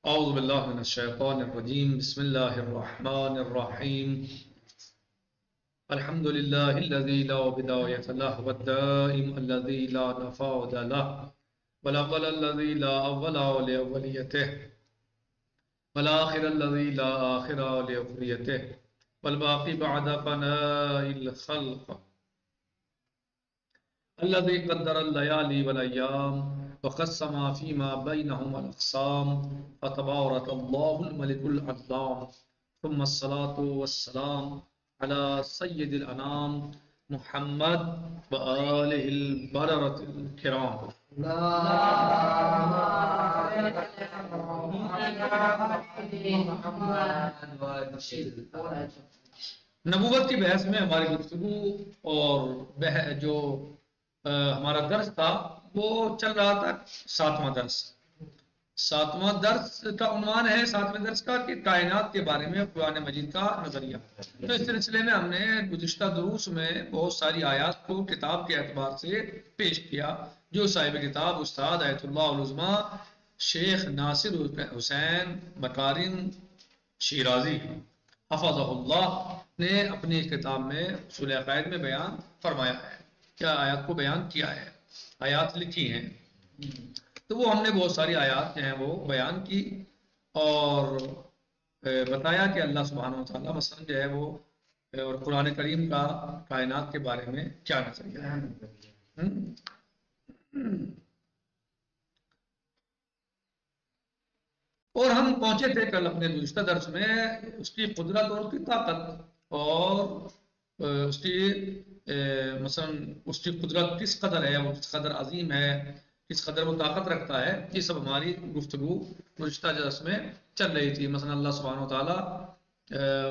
أعوذ بالله من الشيطان الرجيم بسم الله الرحمن الرحيم الحمد لله الذي لا بداية له والدائم الذي لا نفاد له والأول الذي لا أول لأوليته والآخر الذي لا آخر لأخريته والباقي بعد فناء الخلق الذي قدر الليالي والأيام وقسم فيما بينهم الأقسام فتبارك الله الملك العظام ثم الصلاة والسلام على سيد الأنام محمد وآله البررة الكرام. نبوت کی بحث میں ہماری گفتگو اور جو ہمارا درس تھا وہ چل رہا تھا ساتواں درس کا عنوان ہے ساتویں درس کا کہ کائنات کے بارے میں قرآن مجید کا نظریہ. تو اس سلسلے میں ہم نے گزشتہ دروس میں بہت ساری آیات کو کتاب کے اعتبار سے پیش کیا جو صاحب کتاب استاد آیت اللہ العظمیٰ شیخ ناصر حسین مکارم شیرازی حفظہ اللہ نے اپنی کتاب میں اصول عقائد میں بیان فرمایا ہے، کیا آیات کو بیان کیا ہے، آیات لکھی ہیں. تو وہ ہم نے بہت ساری آیات جو ہیں وہ بیان کی اور بتایا کہ اللہ سبحانہ و تعالیٰ مثلا جو ہے وہ اور قرآن کریم کا کائنات کے بارے میں کیا نظریہ ہے. اور ہم پہنچے تھے کل اپنے گزشتہ درس میں اس کی قدرت اور اس کی طاقت اور اس کی مثلا اس کی قدرت کس قدر ہے، وہ کس قدر عظیم ہے، کس قدر وہ طاقت رکھتا ہے. یہ سب ہماری گفتگو گزشتہ درس میں چل رہی تھی. مثلا اللہ سبحانہ و تعالیٰ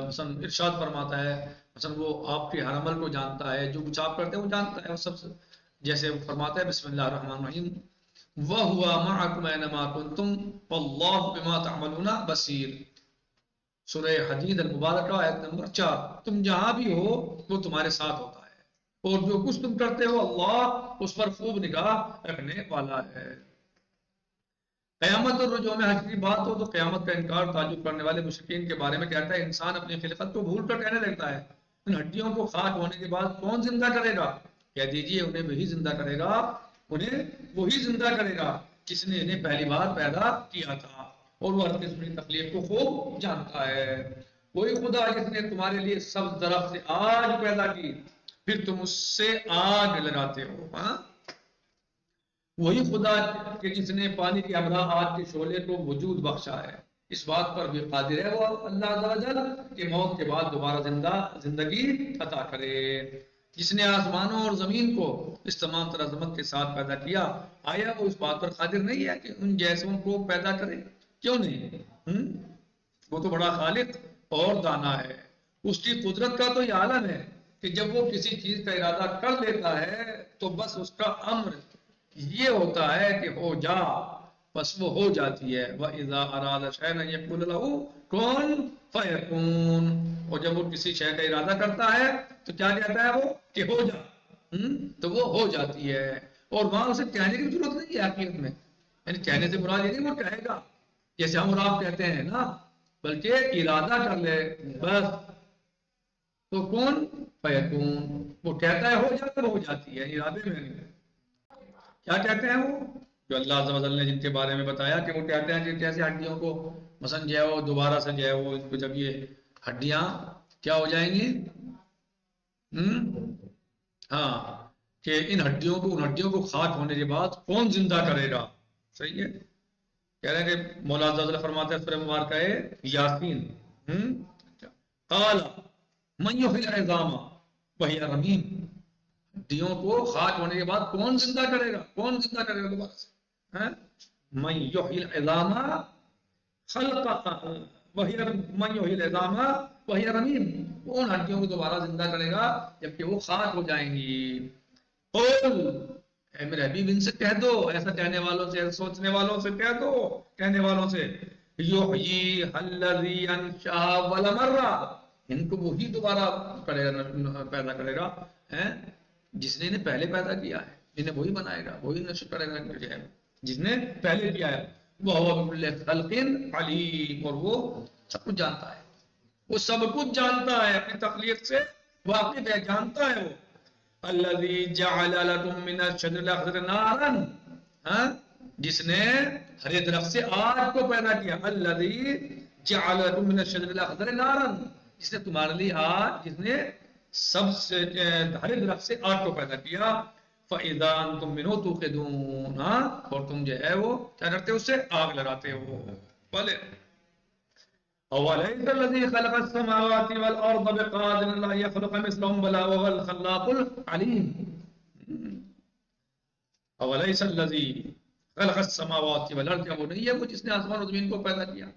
مثلا ارشاد فرماتا ہے، مثلا وہ آپ کے ہر عمل کو جانتا ہے، جو کچھ آپ کرتے ہیں وہ جانتا ہے. وہ سب جیسے وہ فرماتا ہے بسم اللہ الرحمن الرحیم وَهُوَ مَعَكُمْ أَيْنَمَا كُنْتُمْ وَاللَّهُ بِمَا تَعْمَلُونَ بَصِيرٌ. سورہ حدید المبارکہ آیت نمبر 4. تم جہاں بھی ہو وہ تمہارے ساتھ ہوتا ہے اور جو کچھ تم کرتے ہو اللہ اس پر خوب نگاہ رکھنے والا ہے. قیامت اور رجوع میں حج کی بات ہو تو قیامت کا انکار تعجب کرنے والے مشرکین کے بارے میں کہتا ہے انسان اپنی خلقت کو بھول کر کہنے لگتا ہے ان ہڈیوں کو خاک ہونے کے بعد کون زندہ کرے گا. کہہ دیجئے انہیں وہی زندہ کرے گا، انہیں وہی زندہ کرے گا جس نے انہیں پہلی بار پیدا کیا تھا اور وہ ہر قسم کی تکلیف کو خوب جانتا ہے. وہی خدا جس نے تمہارے لیے سب درخت سے آگ پیدا کی پھر تم اس سے آگ لگاتے ہو. وہی خدا کہ جس نے پانی کے ہمراہ آگ کے شعلے کو وجود بخشا ہے، اس بات پر بھی قادر ہے وہ اللہ عز و جل کہ موت کے بعد دوبارہ زندگی عطا کرے. جس نے آسمانوں اور زمین کو اس تمام تر عظمت کے ساتھ پیدا کیا، آیا وہ اس بات پر قادر نہیں ہے کہ ان جیسوں کو پیدا کرے؟ کیوں نہیں؟ وہ تو بڑا خالق اور دانا ہے. اس کی قدرت کا تو یہ عالم ہے کہ جب وہ کسی چیز کا ارادہ کر لیتا ہے تو بس اس کا امر یہ ہوتا ہے کہ ہو جا، بس وہ ہو جاتی ہے. وَإِذَا أَرَادَ شَيْئًا أَن يَقُولَ لَهُ كُن فَيَكُونُ. اور جب وہ کسی شے کا ارادہ کرتا ہے تو کیا کہتا ہے وہ کہ ہو جا، تو وہ ہو جاتی ہے. اور وہاں اسے کہنے کی ضرورت نہیں ہے حقیقت میں، یعنی کہنے سے مراد یہ نہیں وہ کہے گا جیسے ہم اور آپ کہتے ہیں نا، بلکہ ارادہ کر لے بس تو کون فیکون، وہ کہتا ہے ہو جاتا وہ ہو جاتی ہے، ارادے میں نہیں. کیا کہتے ہیں وہ جو اللہ عز و جل نے جن کے بارے میں بتایا کہ وہ کہتے ہیں کہ کیسے ہڈیوں کو مثلا جو ہے وہ دوبارہ سے جو ہے وہ ان کو جب یہ ہڈیاں کیا ہو جائیں گی ہاں کہ ان ہڈیوں کو خاک ہونے کے بعد کون زندہ کرے گا. صحیح ہے. کہہ رہے ہیں کہ مولا عز و جل فرماتے ہیں سورہ مبارکہ یاسین قال من یحیی العظام وہی رمیم. ہڈیوں کو خاک ہونے کے بعد کون زندہ کرے گا، کون زندہ کرے گا دوبارہ سے؟ من یحیی العظام خلقها وہی من یحیی العظام وہی رمیم. کون ہڈیوں کو دوبارہ زندہ کرے گا جبکہ وہ خاک ہو جائیں گی. قل اے میرے حبیب ان سے کہہ دو، ایسا کہنے والوں سے، سوچنے والوں سے کہہ دو، کہنے والوں سے یحیی الذی انشأ اول مرہ، ان کو وہی دوبارہ پیدا کرے گا جس نے انہیں پہلے پیدا کیا ہے. انہیں وہی بنائے گا، وہی نشر کرے گا جس نے پہلے کیا ہے. وَهُوَ بِكُلِّ خَلْقٍ عَلِيمٌ، اور وہ سب کچھ جانتا ہے، وہ سب کچھ جانتا ہے، اپنی تخلیق سے واقف ہے، جانتا ہے وہ۔ الَّذِي جَعَلَ لَكُم مِّنَ الشَّجَرِ الْأَخْضَرِ نَارًا، ہاں، جس نے ہرے درخت سے آگ کو پیدا کیا۔ الَّذِي جَعَلَ لَكُم مِّنَ الشَّجَرِ الْأَخْضَرِ نَارًا، جس نے تمہارے لیے آگ، جس نے سب سے ہرے درخت سے آگ کو پیدا کیا۔ فَإِذَا أَنتُم مِّنْهُ تُوقِدُونَ، ہاں، اور تم جو ہے وہ کیا کرتے ہو، اس سے آگ لگاتے ہو۔ بھلے أَوَلَيْسَ الَّذِي خَلَقَ السَّمَاوَاتِ وَالْأَرْضَ بِقَادِرٍ عَلَىٰ أَن يَخْلُقَ مِثْلَهُم بَلَىٰ وَهُوَ الْخَلَّاقُ الْعَلِيمُ۔ أَوَلَيْسَ الَّذِي خَلَقَ السَّمَاوَاتِ وَالْأَرْضَ، کیا وہ نہیں ہے وہ جس نے آسمان اور زمین کو پیدا کیا؟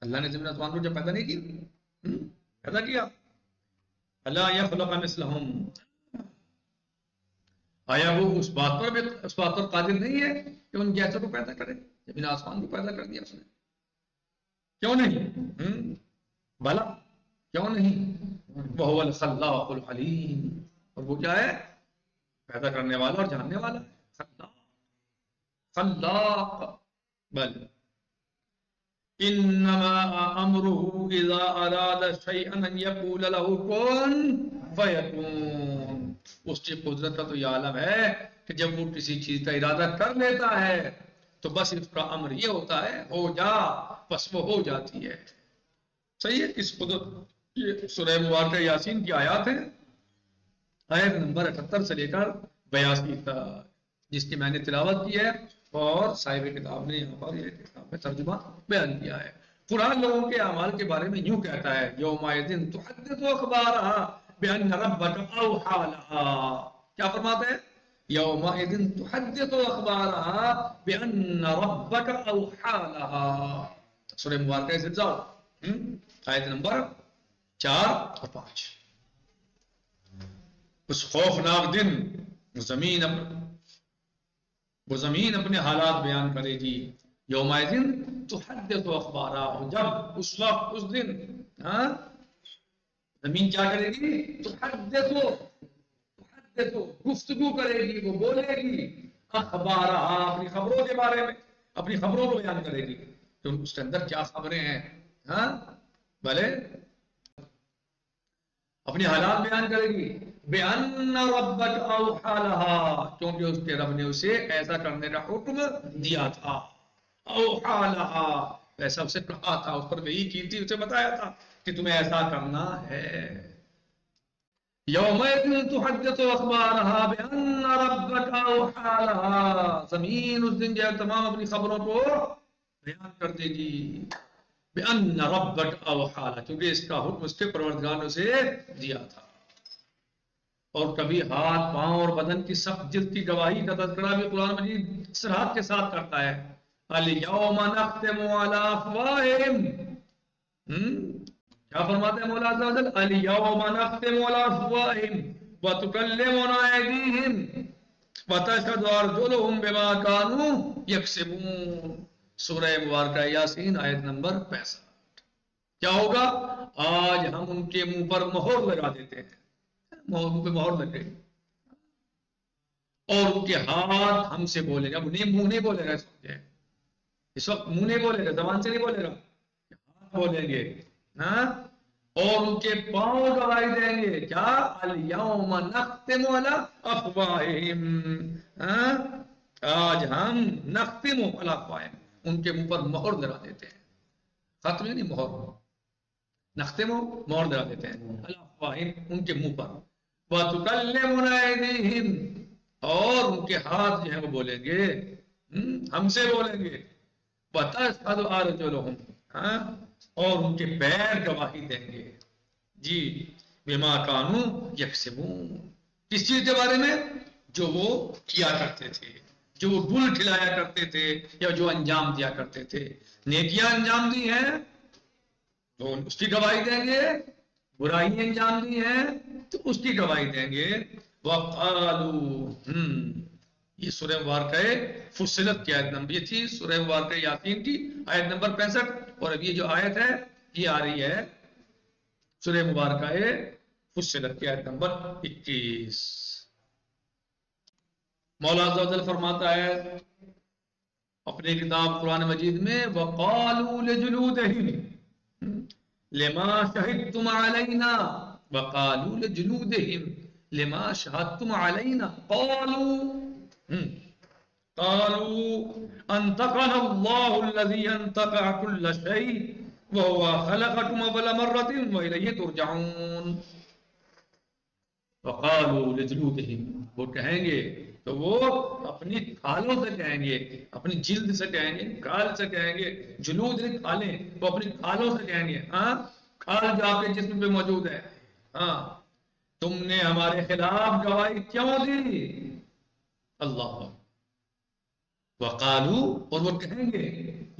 اللہ نے زمین آسمان کو جو پیدا نہیں کی، پیدا کیا۔ أَلَا يَخْلُقَ مِثْلَهُم، آیا وہ اس بات پر قادر نہیں ہے کہ ان جیسے کو پیدا کرے؟ زمین آسمان کو پیدا کر دیا اس نے، کیوں نہیں؟ بھلا کیوں نہیں؟ وَهُوَ الْخَلَّاقُ الْعَلِيمُ، اور وہ کیا ہے؟ پیدا کرنے والا اور جاننے والا، خلاق، خلاق۔ بل انما امره اذا اراد شيئا ان يقول له كن فيكون، اس کی قدرت کا تو یہ عالم ہے کہ جب وہ کسی چیز کا ارادہ کر لیتا ہے تو بس اس کا امر یہ ہوتا ہے، ہو جا، بس وہ ہو جاتی ہے۔ صحیح ہے، اس قدرت، یہ سورہ مبارکہ یاسین کی آیات ہیں، آیت نمبر 78 سے لے کر 82 تک، جس کی میں نے تلاوت کی ہے اور صاحب کتاب نے یہاں پر یہ کتاب میں ترجمہ بیان کیا ہے۔ قرآن لوگوں کے اعمال کے بارے میں یوں کہتا ہے، یومئذ تحدث اخبارها بان ربک اوحی لها، کیا فرماتا ہے؟ یومئذ تحدث اخبارها بان ربک اوحی لها، سورہ مبارکہ زلزال، آیت نمبر 4 اور 5۔ اس خوفناک دن وہ زمین اپنے حالات بیان کرے گی۔ یومئذ تحدث اخبارها، جب اس وقت، اس دن، ہاں، زمین کیا کرے گی؟ تحدث گفتگو کرے گی، وہ بولے گی، اخبارها، اپنی خبروں کے بارے میں، اپنی خبروں کو بیان کرے گی، تو اس کے اندر کیا خبریں ہیں، ہاں، بھلے اپنی حالات بیان کرے گی۔ بِأَنَّ رَبَّكَ أَوْحَىٰ لَهَا، کیونکہ اس کے رب نے اسے ایسا کرنے کا حکم دیا تھا۔ أَوْحَىٰ لَهَا، ایسا اسے کہا تھا، اس پر وحی کی تھی، اسے بتایا تھا کہ تمہیں ایسا کرنا ہے۔ يَوْمَئِذٍ تُحَدِّثُ أَخْبَارَهَا بِأَنَّ رَبَّكَ أَوْحَىٰ لَهَا، زمین اس دن جو ہے تمام اپنی خبروں کو بیان کر دے گی۔ بِأَنَّ رَبَّكَ أَوْحَىٰ لَهَا، کیونکہ اس کا حکم اس کے پروردگار نے اسے دیا تھا۔ اور کبھی ہاتھ، پاؤں اور بدن کی سخت جلد کی گواہی کا تذکرہ بھی قرآن مجید صراحت کے ساتھ کرتا ہے۔ الْيَوْمَ نَخْتِمُ عَلَىٰ أَفْوَاهِهِمْ، کیا فرماتے ہیں مولا عز و جل؟ الْيَوْمَ نَخْتِمُ عَلَىٰ أَفْوَاهِهِمْ وَتُكَلِّمُنَا أَيْدِيهِمْ وَتَشْهَدُ أَرْجُلُهُمْ بِمَا كَانُوا يَكْسِبُونَ، سورہ مبارکہ یاسین آیت نمبر 65۔ کیا ہوگا؟ آج ہم ان کے منہ پر مہر لگا دیتے ہیں، منہ پہ مہر لگ گئی، اور ان کے ہاتھ ہم سے بولے گا، منہ نہیں بولے گا اس وقت منہ نہیں بولے گا، زبان سے نہیں بولے گا، ہاتھ بولیں گے، ہاں، اور ان کے پاؤں گواہی دیں گے، کیا؟ الْيَوْمَ نَخْتِمُ عَلَىٰ أَفْوَاهِهِمْ، آج ہم نختم علی افواہہم، ان کے منہ پر مہر لگا دیتے ہیں، ختم نہیں، مہر، نختم مہر لگا دیتے ہیں علی افواہہم، ان کے منہ پر، وَتُكَلِّمُنَا أَيْدِيهِمْ، اور ان کے ہاتھ جو ہیں وہ بولیں گے، ہم سے بولیں گے، وَتَشْهَدُ أَرْجُلُهُمْ، اور ان کے پیر گواہی دیں گے، جی، بِمَا كَانُوا يَكْسِبُونَ، کس چیز کے بارے میں؟ جو وہ کیا کرتے تھے، جو وہ گل کھلایا کرتے تھے یا جو انجام دیا کرتے تھے۔ نیکیاں انجام دی ہیں تو اس کی گواہی دیں گے، برائی انجام دی ہیں تو اس کی گواہی دیں گے۔ وَقَالُوا، یہ سورہ مبارکہ فصلت کی آیت نمبر، یہ تھی سورہ مبارکہ یاسین کی آیت نمبر 65، اور اب یہ جو آیت ہے یہ آ رہی ہے سورہ مبارکہ فصلت کی آیت نمبر 21۔ مولا عز و جل فرماتا ہے، اپنی کتاب قرآن مجید میں وَقَالُوا لِجُلُودِهِمْ لِمَا شَهِدْتُمْ عَلَيْنَا وَقَالُوا لِجُلُودِهِمْ لِمَا شَهَدْتُمْ عَلَيْنَا قالوا انطقنا الله الذي انطق كل شيء وهو خلقكم اول مرة واليه ترجعون. وقالوا لجلودهم، وہ کہیں گے تو وہ اپنی کھالوں سے کہیں گے، اپنی جلد سے کہیں گے، کھال سے کہیں گے. جلود نہیں کھالیں، وہ اپنی کھالوں سے کہیں گے. ہاں، کھال جو آپ کے جسم پہ موجود ہے. ہاں، تم نے ہمارے خلاف گواہی کیوں دی؟ اللہ. وقالو، اور وہ کہیں گے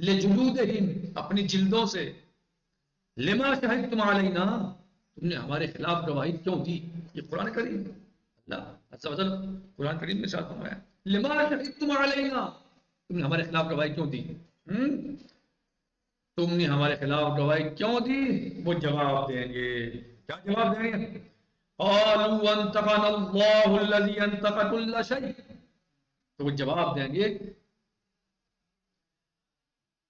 لجلودہم، اپنی جلدوں سے، لما شہدتم علینا، تم نے ہمارے خلاف گواہی کیوں دی؟ یہ قرآن کریم، اللہ عز و جل قرآن کریم میں ارشاد فرمایا لما شہدتم علینا، تم نے ہمارے خلاف گواہی کیوں دی؟ تم نے ہمارے خلاف گواہی کیوں دی؟ وہ جواب دیں گے. کیا جواب دیں گے؟ قالوا انطقنا اللہ الذی انطق کل شیء، تو وہ جواب دیں گے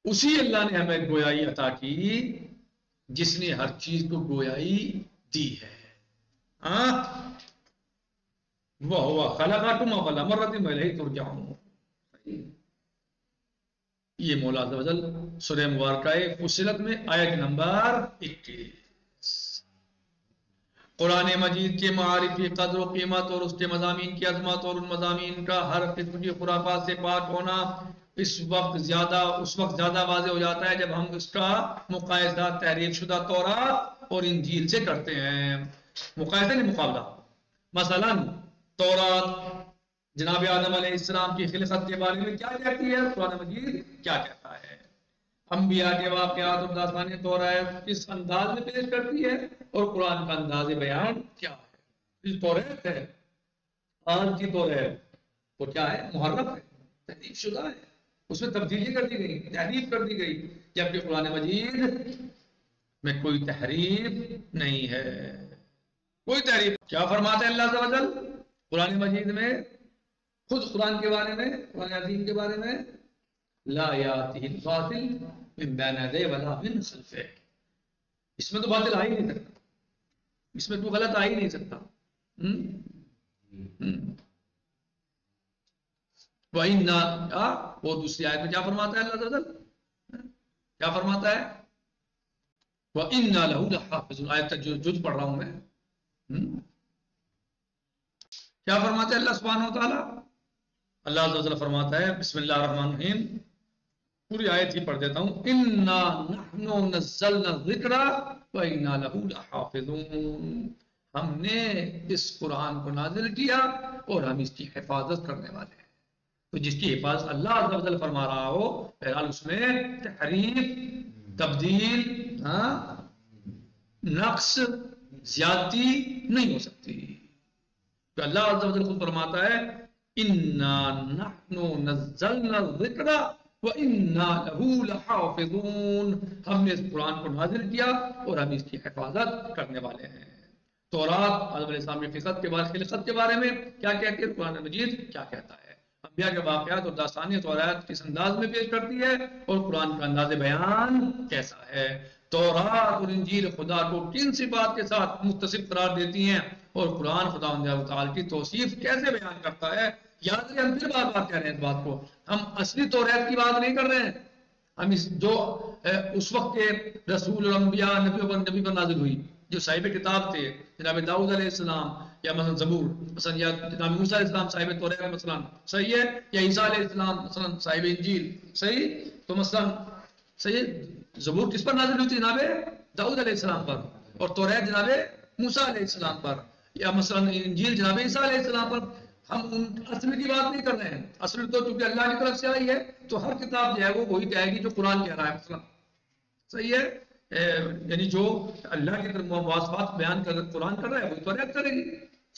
اسی اللہ نے ہمیں گویائی عطا کی جس نے ہر چیز کو گویائی دی ہے. وَهُوَ خَلَقَكُمْ أَوَّلَ مَرَّةٍ وَإِلَيْهِ تُرْجَعُونَ. یہ مولا عز و جل سورہ مبارکہ فصلت میں آیت نمبر 21. قرآن مجید کے معارفی قدر و قیمت اور اس کے مضامین کی عظمت اور ان مضامین کا ہر قسم کی خرافات سے پاک ہونا اس وقت زیادہ واضح ہو جاتا ہے جب ہم اس کا مقایسہ تحریف شدہ تورات اور انجیل سے کرتے ہیں. مقایسہ نہیں، مقابلہ. مثلا تورات جناب آدم علیہ السلام کی خلقت کے بارے میں کیا کہتی ہے، قرآن مجید کیا کہتا ہے. انبیاء کے واقعات اور داستانیں تورات کس انداز میں پیش کرتی ہے اور قرآن کا انداز بیان کیا ہے. اس تورات ہے، آج کی تورات وہ کیا ہے؟ محرف ہے، تحریف شدہ ہے، اس میں تبدیلی کر دی گئی، تحریف کر دی گئی. جبکہ قرآن مجید میں کوئی تحریف نہیں ہے، کوئی تحریف. کیا فرماتے ہیں اللہ عز و جل قرآن مجید میں خود قرآن کے بارے میں، قرآن عظیم کے بارے میں؟ لا یاتہ الباطل من بین یدیہ ولا من خلفہ. اس میں تو باطل آ ہی نہیں سکتا، اس میں تو غلط آ ہی نہیں سکتا. وہ دوسری آیت میں کیا فرماتا ہے اللہ عز و جل؟ کیا فرماتا ہے؟ وَإِنَّا لَهُ لَحَافِظُونَ. آیت تک جز پڑھ رہا ہوں میں. کیا فرماتا ہے اللہ سبحانہ و تعالیٰ؟ اللہ عز و جل فرماتا ہے بسم اللہ الرحمن الرحیم، پوری آیت ہی پڑھ دیتا ہوں. اِنَّا نَحْنُ نَزَّلْنَا الذِّكْرَ وَإِنَّا لَهُ لَحَافِظُونَ. ہم نے اس قرآن کو نازل کیا اور ہم اس کی حفاظت کرنے والے ہیں. تو جس کی حفاظت اللہ عز و جل فرما رہا ہو، بہرحال اس میں تحریف، تبدیل، نقص، زیادتی نہیں ہو سکتی. تو اللہ عز و جل خود فرماتا ہے اِنَّا نَحْنُ نَزَّلْنَا الذِّكْرَ وَإِنَّا لَهُ لَحَافِظُونَ. ہم نے اس قرآن کو نازل کیا اور ہم اس کی حفاظت کرنے والے ہیں. تورات آدم علیہ السلام کی خلقت کے بارے میں کیا کہتی ہے، قرآن مجید کیا کہتا ہے. انبیاء کے واقعات اور داستانیں تورات کس انداز میں پیش کرتی ہے اور قرآن کا انداز بیان کیسا ہے. تورات اور انجیل خدا کو کن صفات کے ساتھ متصف قرار دیتی ہیں اور قرآن خدا تعالیٰ کی توصیف کیسے بیان کرتا ہے. یاد رہے، ہم پھر بار بار کہہ رہے ہیں اس بات کو، ہم اصلی تورات کی بات نہیں کر رہے ہیں. ہم جو اس وقت کے رسول اور انبیاء نبی پر نازل ہوئی، جو صاحب کتاب تھے، جناب داؤد علیہ السلام یا مثلا زبور مثلا، یا جناب موسیٰ علیہ السلام صاحب تورات مثلا، صحیح ہے، یا عیسیٰ علیہ السلام مثلا صاحب انجیل، صحیح. تو مثلا صحیح، زبور کس پر نازل ہوئی تھی؟ جناب داؤد علیہ السلام پر. اور تورات جناب موسیٰ علیہ السلام پر. یا مثلا انجیل جناب عیسیٰ علیہ السلام پر. ہم ان اصل کی بات نہیں کر رہے ہیں. اصل تو چونکہ اللہ کی طرف سے آئی ہے تو ہر کتاب جو ہے وہ وہی کہے گی جو قرآن کہہ رہا ہے مثلا، صحیح ہے. یعنی جو اللہ کی طرف مواصفات بیان کر قرآن کر رہا ہے وہی تورات کرے گی،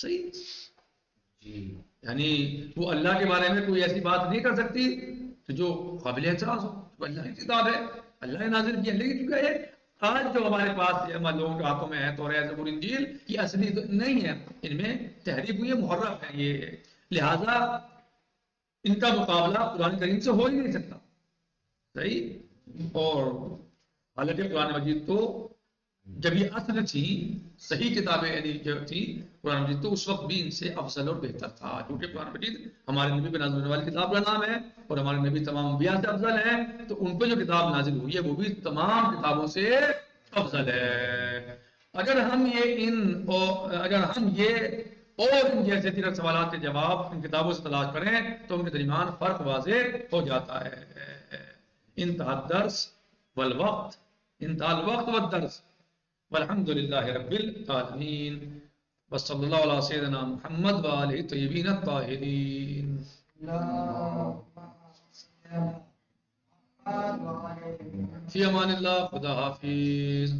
صحیح جی. یعنی وہ اللہ کے بارے میں کوئی ایسی بات نہیں کر سکتی کہ جو قابل اعتراض ہو. تو اللہ کی کتاب ہے، اللہ نے نازل کیا. لیکن چونکہ یہ آج جو ہمارے پاس ہمارے لوگوں کے ہاتھوں میں ہے تورات زبور انجیل، یہ اصلی نہیں ہے، ان میں تحریف ہوئی ہے، محرف ہے یہ. لہذا ان کا مقابلہ قرآن کریم سے ہو ہی نہیں سکتا. صحیح. اور حالانکہ قرآن مجید تو جب یہ اصل تھی صحیح کتابیں یعنی جو تھی قرآن مجید تو اس وقت بھی ان سے افضل اور بہتر تھا، کیونکہ قرآن مجید ہمارے نبی پہ نازل ہونے والی کتاب کا نام ہے اور ہمارے نبی تمام انبیاء سے افضل ہے، تو ان پہ جو کتاب نازل ہوئی ہے وہ بھی تمام کتابوں سے افضل ہے. اگر ہم یہ اور ان جیسے تیرہ سوالات کے جواب ان کتابوں سے تلاش کریں تو ان کے درمیان فرق واضح ہو جاتا ہے. انتہا الدرس والوقت، انتہا الوقت والدرس، والحمد للہ رب العالمین، وصلی اللہ علیہ سیدنا محمد وآلہ الطیبین الطاہرین. فی امان اللہ، خدا حافظ.